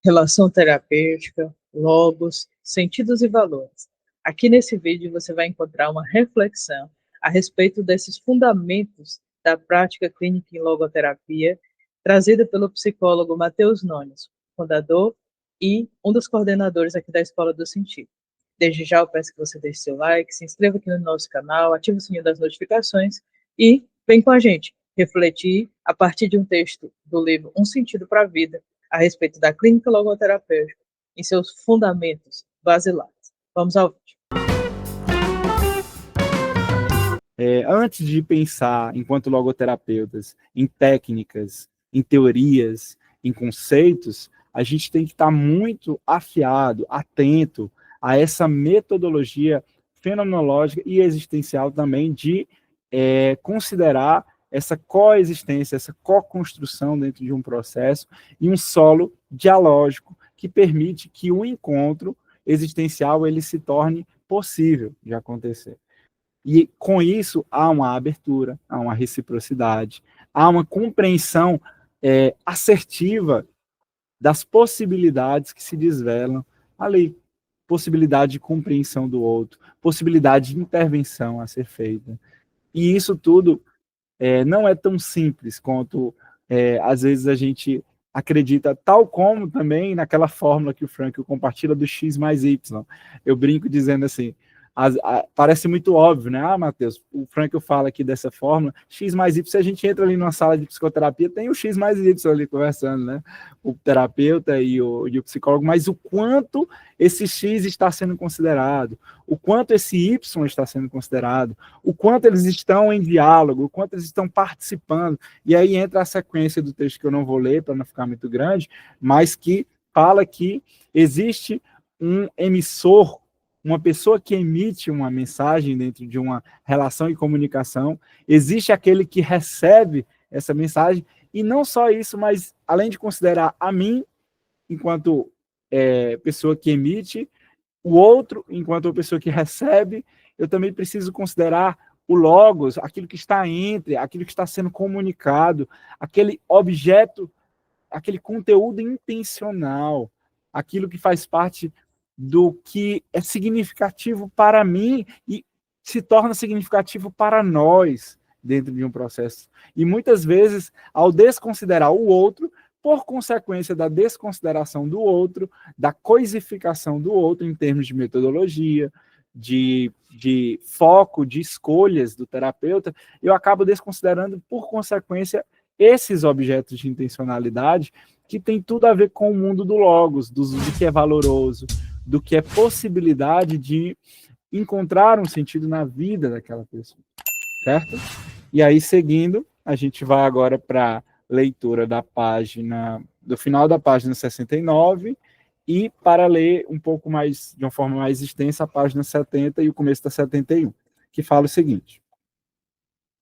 relação terapêutica, logos, sentidos e valores. Aqui nesse vídeo você vai encontrar uma reflexão a respeito desses fundamentos da prática clínica em logoterapia, trazida pelo psicólogo Matheus Nunes, fundador e um dos coordenadores aqui da Escola do Sentido. Desde já eu peço que você deixe seu like, se inscreva aqui no nosso canal, ative o sininho das notificações e vem com a gente refletir a partir de um texto do livro Um Sentido para a Vida, a respeito da clínica logoterapêutica em seus fundamentos basilares. Vamos ao vídeo. Antes de pensar, enquanto logoterapeutas, em técnicas, em teorias, em conceitos, a gente tem que estar muito afiado, atento a essa metodologia fenomenológica e existencial também de considerar essa coexistência, essa co-construção dentro de um processo e um solo dialógico que permite que o encontro existencial ele se torne possível de acontecer. E com isso há uma abertura, há uma reciprocidade, há uma compreensão assertiva das possibilidades que se desvelam ali. Possibilidade de compreensão do outro, possibilidade de intervenção a ser feita. E isso tudo não é tão simples quanto às vezes a gente acredita, tal como também naquela fórmula que o Frankl compartilha do X mais Y. Eu brinco dizendo assim, parece muito óbvio, né? Matheus, o Frankl fala aqui dessa fórmula, X mais Y, se a gente entra ali numa sala de psicoterapia, tem o X mais Y ali conversando, né? O terapeuta e o psicólogo, mas o quanto esse X está sendo considerado, o quanto esse Y está sendo considerado, o quanto eles estão em diálogo, o quanto eles estão participando, e aí entra a sequência do texto que eu não vou ler para não ficar muito grande, mas que fala que existe um emissor, uma pessoa que emite uma mensagem dentro de uma relação e comunicação, existe aquele que recebe essa mensagem, e não só isso, mas além de considerar a mim, enquanto pessoa que emite, o outro, enquanto pessoa que recebe, eu também preciso considerar o logos, aquilo que está entre, aquilo que está sendo comunicado, aquele objeto, aquele conteúdo intencional, aquilo que faz parte do que é significativo para mim e se torna significativo para nós dentro de um processo. E muitas vezes, ao desconsiderar o outro, por consequência da desconsideração do outro, da coisificação do outro em termos de metodologia, de foco, de escolhas do terapeuta, eu acabo desconsiderando, por consequência, esses objetos de intencionalidade que tem tudo a ver com o mundo do logos, do que é valoroso, do que é possibilidade de encontrar um sentido na vida daquela pessoa, certo? E aí, seguindo, a gente vai agora para a leitura da página, do final da página 69, e para ler um pouco mais, de uma forma mais extensa, a página 70 e o começo da 71, que fala o seguinte: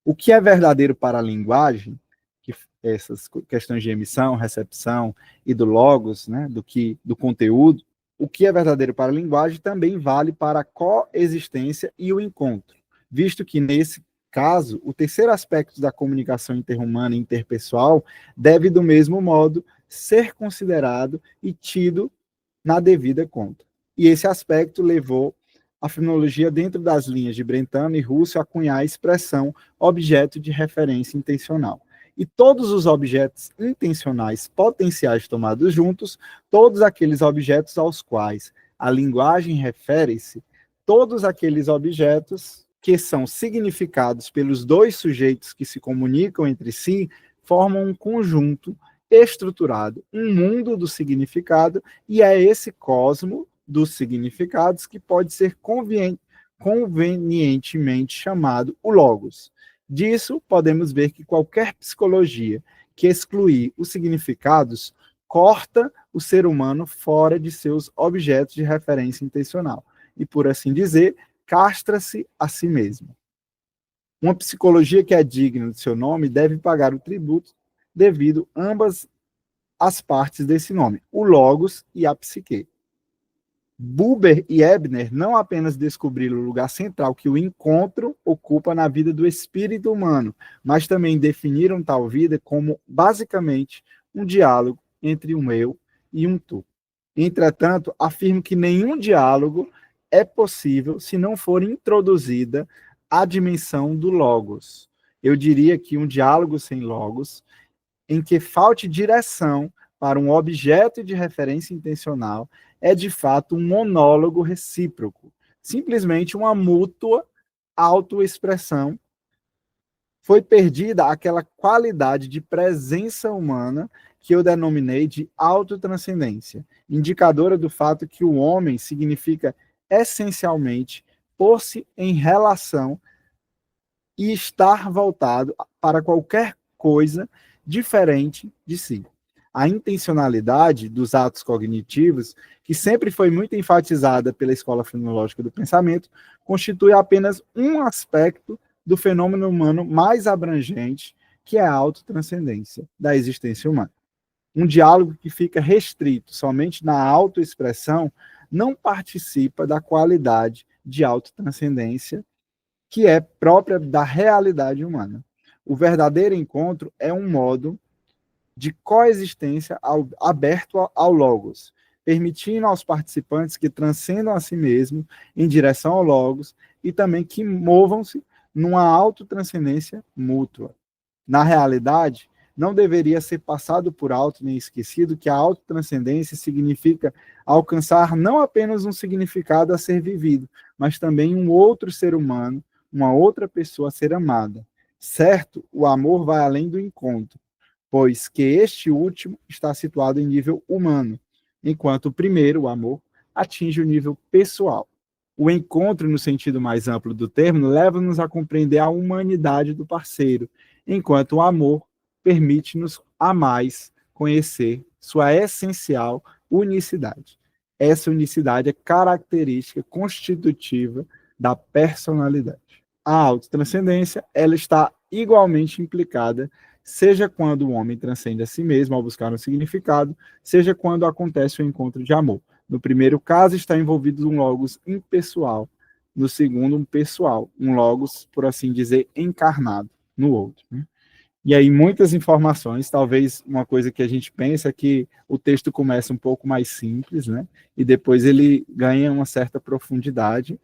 o que é verdadeiro para a linguagem, que essas questões de emissão, recepção e do logos, né, do conteúdo, o que é verdadeiro para a linguagem também vale para a coexistência e o encontro, visto que, nesse caso, o terceiro aspecto da comunicação interhumana e interpessoal deve, do mesmo modo, ser considerado e tido na devida conta. E esse aspecto levou a fenomenologia, dentro das linhas de Brentano e Russell, a cunhar a expressão objeto de referência intencional. E todos os objetos intencionais potenciais tomados juntos, todos aqueles objetos aos quais a linguagem refere-se, todos aqueles objetos que são significados pelos dois sujeitos que se comunicam entre si, formam um conjunto estruturado, um mundo do significado, e é esse cosmo dos significados que pode ser convenientemente chamado o logos. Disso, podemos ver que qualquer psicologia que excluir os significados corta o ser humano fora de seus objetos de referência intencional e, por assim dizer, castra-se a si mesmo. Uma psicologia que é digna de seu nome deve pagar o tributo devido ambas as partes desse nome, o logos e a psique. Buber e Ebner não apenas descobriram o lugar central que o encontro ocupa na vida do espírito humano, mas também definiram tal vida como, basicamente, um diálogo entre um eu e um tu. Entretanto, afirmo que nenhum diálogo é possível se não for introduzida a dimensão do logos. Eu diria que um diálogo sem logos, em que falte direção para um objeto de referência intencional, é de fato um monólogo recíproco, simplesmente uma mútua autoexpressão. Foi perdida aquela qualidade de presença humana que eu denominei de autotranscendência, indicadora do fato que o homem significa essencialmente pôr-se em relação e estar voltado para qualquer coisa diferente de si. A intencionalidade dos atos cognitivos, que sempre foi muito enfatizada pela escola fenomenológica do pensamento, constitui apenas um aspecto do fenômeno humano mais abrangente, que é a autotranscendência da existência humana. Um diálogo que fica restrito somente na autoexpressão não participa da qualidade de autotranscendência que é própria da realidade humana. O verdadeiro encontro é um modo de coexistência aberto ao logos, permitindo aos participantes que transcendam a si mesmos em direção ao logos e também que movam-se numa autotranscendência mútua. Na realidade, não deveria ser passado por alto nem esquecido que a autotranscendência significa alcançar não apenas um significado a ser vivido, mas também um outro ser humano, uma outra pessoa a ser amada. Certo, o amor vai além do encontro, pois que este último está situado em nível humano, enquanto o primeiro, o amor, atinge o nível pessoal. O encontro, no sentido mais amplo do termo, leva-nos a compreender a humanidade do parceiro, enquanto o amor permite-nos a mais conhecer sua essencial unicidade. Essa unicidade é característica constitutiva da personalidade. A autotranscendência, ela está igualmente implicada, seja quando o homem transcende a si mesmo ao buscar um significado, seja quando acontece o encontro de amor. No primeiro caso, está envolvido um logos impessoal. No segundo, um pessoal. Um logos, por assim dizer, encarnado no outro. Né? E aí, muitas informações. Talvez uma coisa que a gente pensa é que o texto começa um pouco mais simples, né? E depois ele ganha uma certa profundidade.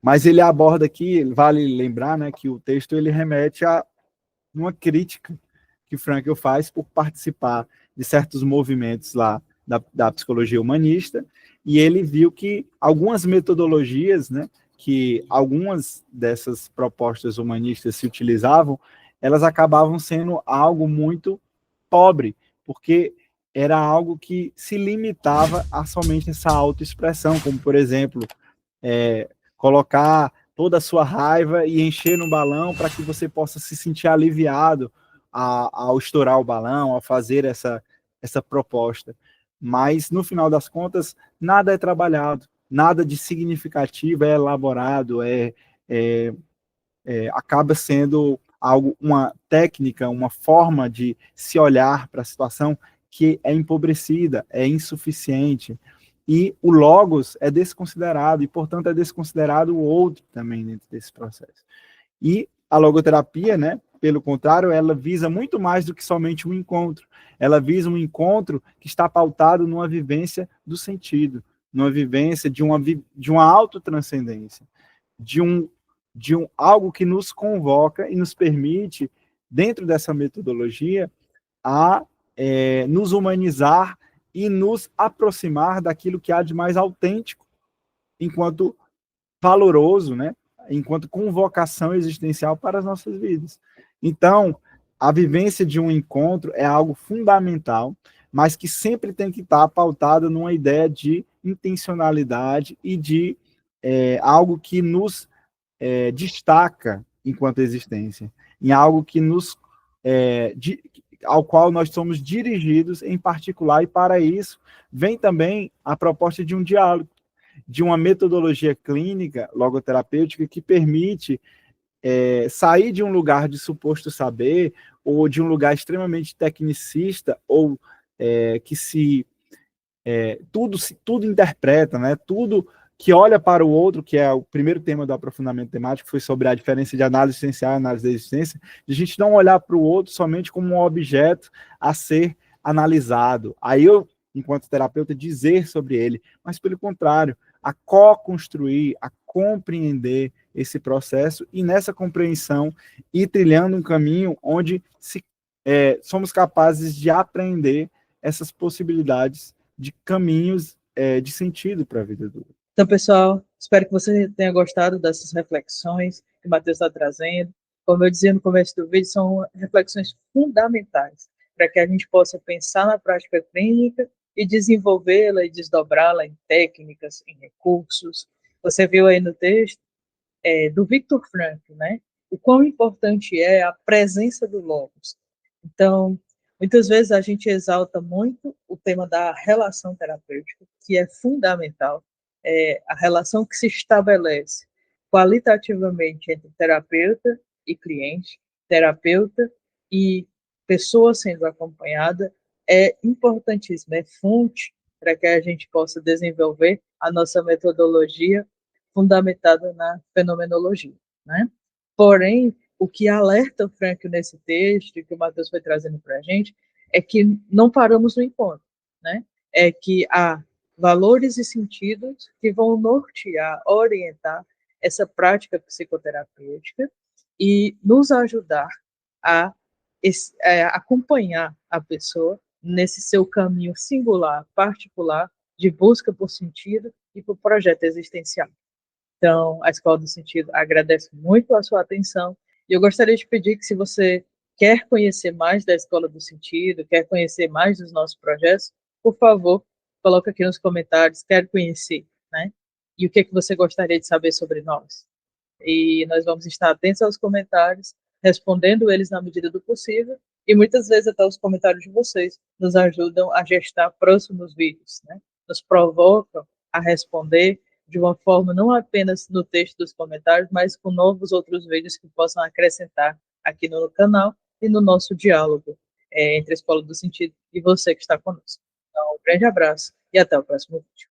Mas ele aborda aqui, vale lembrar, né, que o texto ele remete a uma crítica que Frankl faz por participar de certos movimentos lá da psicologia humanista, e ele viu que algumas metodologias, né, que algumas dessas propostas humanistas se utilizavam, elas acabavam sendo algo muito pobre, porque era algo que se limitava a somente essa autoexpressão, como, por exemplo, colocar toda a sua raiva e encher no balão para que você possa se sentir aliviado ao estourar o balão, ao fazer essa proposta. Mas, no final das contas, nada é trabalhado, nada de significativo é elaborado, acaba sendo algo, uma técnica, uma forma de se olhar para a situação que é empobrecida, é insuficiente. E o logos é desconsiderado, e, portanto, é desconsiderado o outro também dentro desse processo. E a logoterapia, né, pelo contrário, ela visa muito mais do que somente um encontro. Ela visa um encontro que está pautado numa vivência do sentido, numa vivência de uma autotranscendência, de algo que nos convoca e nos permite, dentro dessa metodologia, a nos humanizar e nos aproximar daquilo que há de mais autêntico, enquanto valoroso, né? Enquanto convocação existencial para as nossas vidas. Então, a vivência de um encontro é algo fundamental, mas que sempre tem que estar pautada numa ideia de intencionalidade e de algo que nos destaca enquanto existência, em algo que nos ao qual nós somos dirigidos em particular, e para isso vem também a proposta de um diálogo, de uma metodologia clínica, logoterapêutica, que permite sair de um lugar de suposto saber, ou de um lugar extremamente tecnicista, ou que tudo interpreta, né? Tudo que olha para o outro, que é o primeiro tema do aprofundamento temático, foi sobre a diferença de análise essencial e análise da existência, de a gente não olhar para o outro somente como um objeto a ser analisado. Aí eu enquanto terapeuta, dizer sobre ele, mas, pelo contrário, a co-construir, a compreender esse processo e, nessa compreensão, ir trilhando um caminho onde somos capazes de aprender essas possibilidades de caminhos de sentido para a vida do outro. Então, pessoal, espero que você tenha gostado dessas reflexões que o Matheus está trazendo. Como eu dizia no começo do vídeo, são reflexões fundamentais para que a gente possa pensar na prática clínica e desenvolvê-la e desdobrá-la em técnicas, em recursos. Você viu aí no texto do Viktor Frankl, né? O quão importante é a presença do logos. Então, muitas vezes a gente exalta muito o tema da relação terapêutica, que é fundamental, a relação que se estabelece qualitativamente entre terapeuta e cliente, terapeuta e pessoa sendo acompanhada, é importantíssima, é fonte para que a gente possa desenvolver a nossa metodologia fundamentada na fenomenologia, né? Porém, o que alerta o Frankl nesse texto, que o Matheus foi trazendo para a gente, é que não paramos no encontro, né? É que há valores e sentidos que vão nortear, orientar essa prática psicoterapêutica e nos ajudar a acompanhar a pessoa nesse seu caminho singular, particular, de busca por sentido e por projeto existencial. Então, a Escola do Sentido agradece muito a sua atenção e eu gostaria de pedir que, se você quer conhecer mais da Escola do Sentido, quer conhecer mais dos nossos projetos, por favor, coloque aqui nos comentários, quero conhecer, né? E o que você gostaria de saber sobre nós. E nós vamos estar atentos aos comentários, respondendo eles na medida do possível, e muitas vezes até os comentários de vocês nos ajudam a gestar próximos vídeos, né? Nos provocam a responder de uma forma não apenas no texto dos comentários, mas com novos outros vídeos que possam acrescentar aqui no canal e no nosso diálogo entre a Escola do Sentido e você que está conosco. Então, um grande abraço e até o próximo vídeo.